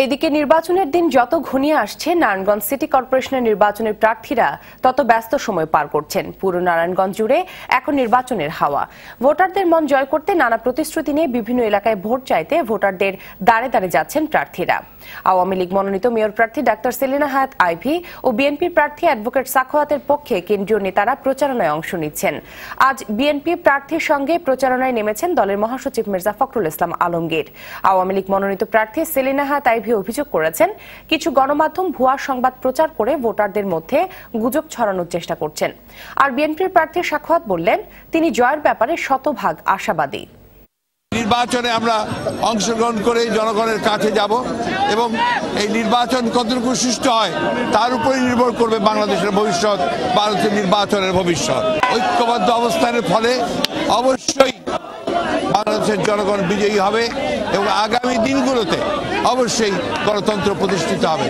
এদিকে নির্বাচনের দিন যত ঘনিয়ে আসছে, নারায়ণগঞ্জ সিটি কর্পোরেশনের নির্বাচনের প্রার্থীরা তত ব্যস্ত সময় পার করছেন। পুরো নারায়ণগঞ্জ জুড়ে এখন নির্বাচনের হাওয়া। ভোটারদের মন জয় করতে নানা প্রতিশ্রুতি নিয়ে বিভিন্ন এলাকায় ভোট চাইতে ভোটারদের দাঁড়ে দাঁড়ে যাচ্ছেন প্রার্থীরা। আওয়ামী লীগ মনোনীত মেয়র প্রার্থী ডাক্তার সেলিনা হায়াৎ আইভী ও বিএনপির প্রার্থী অ্যাডভোকেট সাখাওয়াতের পক্ষে কেন্দ্রীয় নেতারা প্রচারণায় অংশ নিচ্ছেন। আজ বিএনপি প্রার্থীর সঙ্গে প্রচারণায় নেমেছেন দলের মহাসচিব মির্জা ফখরুল ইসলাম আলমগীর। আওয়ামী লীগ মনোনীত প্রার্থী সেলিনা হায়াৎ আইভী অভিযোগ করেছেন, কিছু গণমাধ্যম ভুয়া সংবাদ প্রচার করে ভোটারদের মধ্যে গুজব ছড়ানোর চেষ্টা করছেন। আর বিএনপির প্রার্থী সাখাওয়াত বললেন, তিনি জয়ের ব্যাপারে শতভাগ আশাবাদী। নির্বাচনে আমরা অংশগ্রহণ করে জনগণের কাছে যাব এবং এই নির্বাচন কতটুকু সুষ্ঠু হয় তার উপরে নির্ভর করবে বাংলাদেশের ভবিষ্যৎ, ভারতের নির্বাচনের ভবিষ্যৎ। ঐক্যবদ্ধ অবস্থানের ফলে অবশ্যই বাংলাদেশের জনগণ বিজয়ী হবে এবং আগামী দিনগুলোতে অবশ্যই গণতন্ত্র প্রতিষ্ঠিত হবে।